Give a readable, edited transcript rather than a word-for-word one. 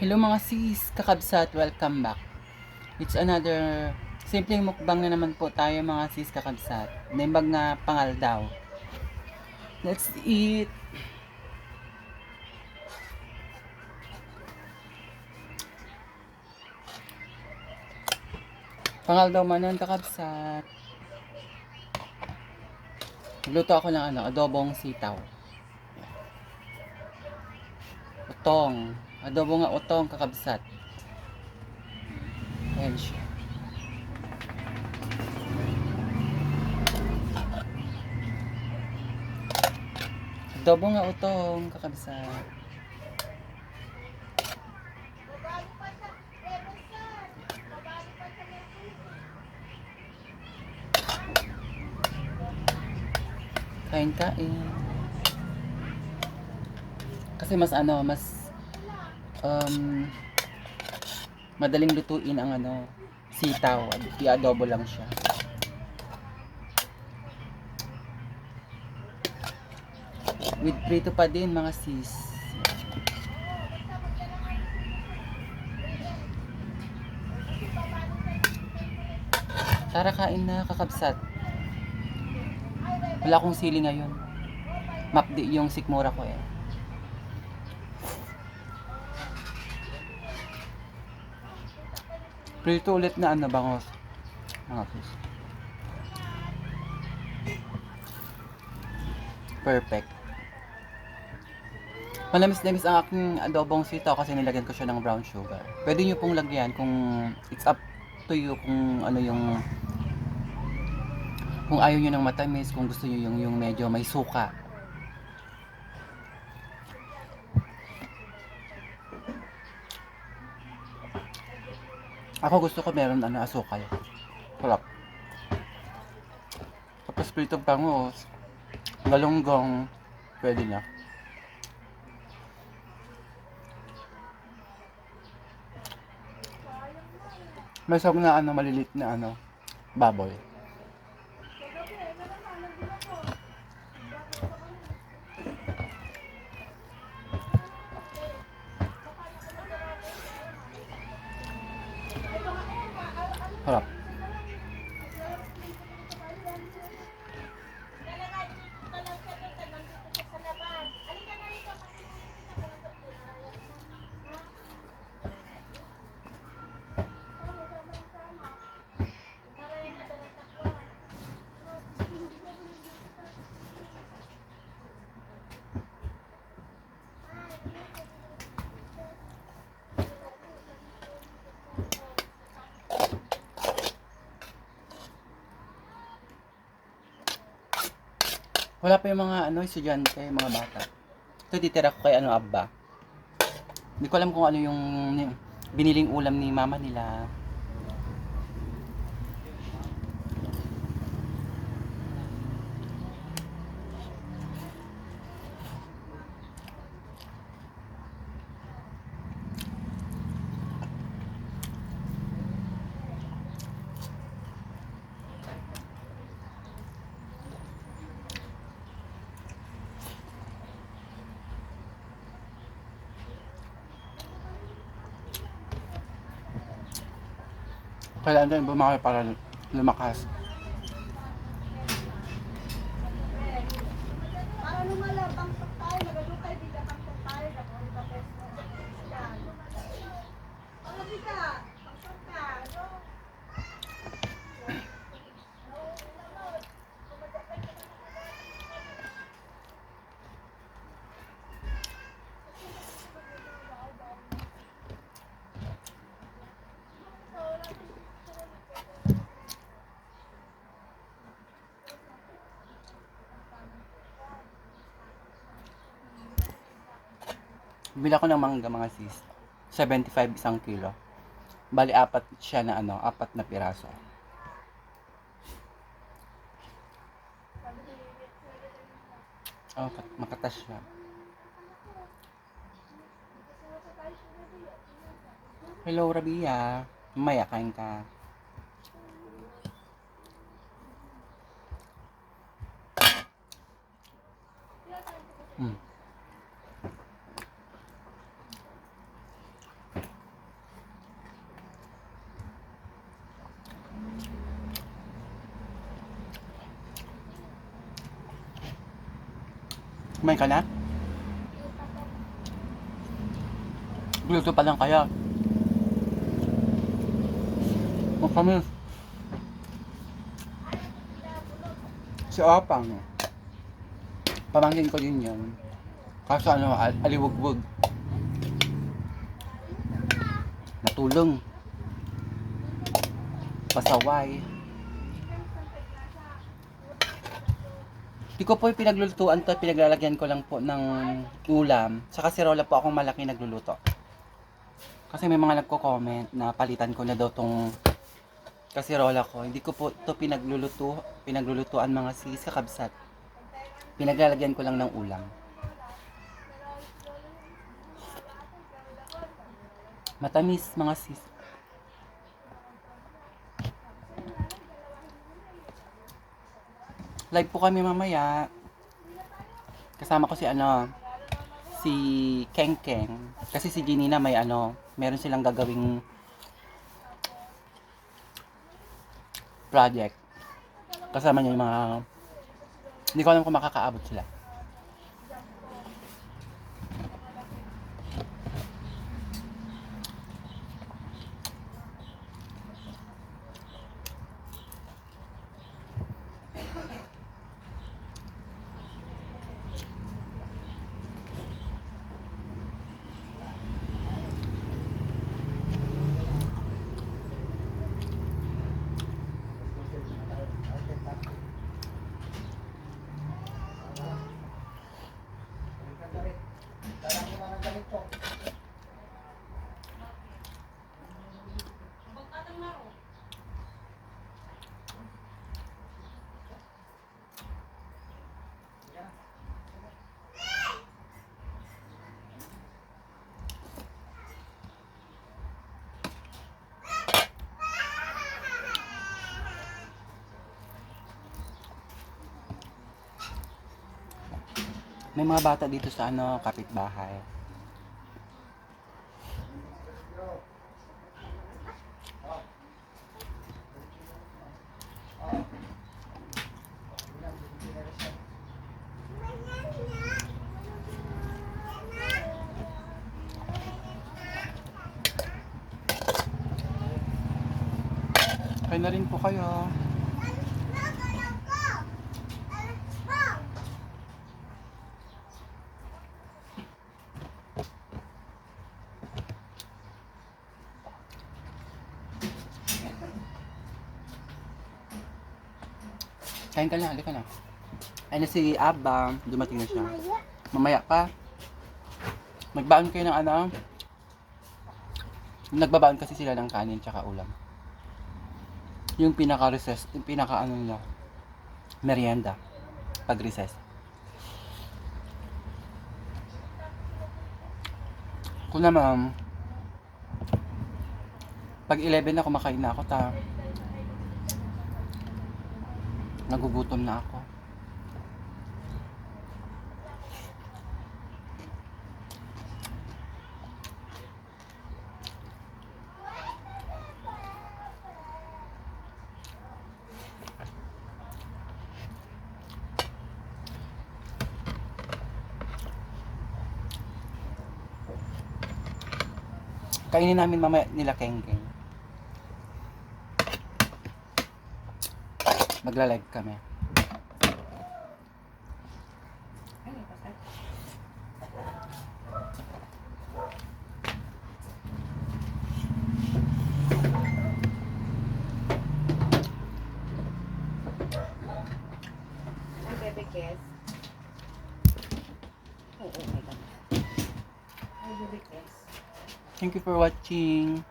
Hello mga sis, kakabsat, welcome back. It's another simpleng mukbang na naman po tayo mga sis kakabsat. Naimbag na pangal daw. Let's eat! Pangal daw manon kakabsat. Luto ako ng adobong sitaw. Utong. Adobo nga utong kakabsat. Ayan siya. Adobo nga utong kakabsat. Kain-kain. Kasi mas madaling lutuin ang sitaw. I-adobo lang siya. With prito pa din mga sis. Tara kain na kakabsat. Wala akong sili ngayon. Mapdi yung sikmura ko eh. Prito ulit na bangos. Mga sis. Perfect. Manamis-namis ang aking adobong sitaw kasi nilagyan ko siya ng brown sugar. Pwede nyo pong lagyan kung it's up to you kung ano yung kung ayaw nyo ng matamis, kung gusto nyo yung medyo may suka. Ako gusto ko meron asukal. Sarap. Tapos pritong bangus, galunggong, pwede na. May sawag na malilit na baboy. Harap. Wala pa yung mga estudyante, mga bata. Ito titira ko kay Abba. Hindi ko alam kung ano yung biniling ulam ni mama nila. Kailangan din bumaki para lumakas. Bili ako ng mangga mga sis. 75 isang kilo. Bali apat siya na apat na piraso. Oh, makatas siya. Hello, Rabia. Mamaya, kain ka. Kumain ka na? Luto pa lang kaya. Makamis. Si Opang. Pamangkin ko din yan. Kaso ano, aliwag-wag. Natulong. Pasaway. Di ko po pinaglulutuan to, pinaglalagyan ko lang po ng ulam. Sa kasirola po akong malaki nagluluto. Kasi may mga nagko-comment na palitan ko na daw tong kasirola ko. Hindi ko po to pinaglulutuan mga sis kakabsat. Pinaglalagyan ko lang ng ulam. Matamis mga sis. Live po kami mamaya. Kasama ko si Keng Keng. Kasi si Ginny na meron silang gagawing project. Kasama niya yung mga, hindi ko alam kung makakaabot sila. May mga bata dito sa kapitbahay. Kain na rin po kayo. Kain ka na, halika na. Ayun na si Abba, dumating na siya. Mamaya pa. Magbaon kayo ng nagbabaon kasi sila ng kanin tsaka ulam. Yung pinaka-recess, yung nila, merienda. Pag-recess. Kung naman, pag 11 na kumakain na ako, nagugutom na ako. Kainin namin mamaya nila Keng-Keng. Magla-live kami. Ay, bebe Kes. Oo, my God. Ay, bebe Kes. Thank you for watching.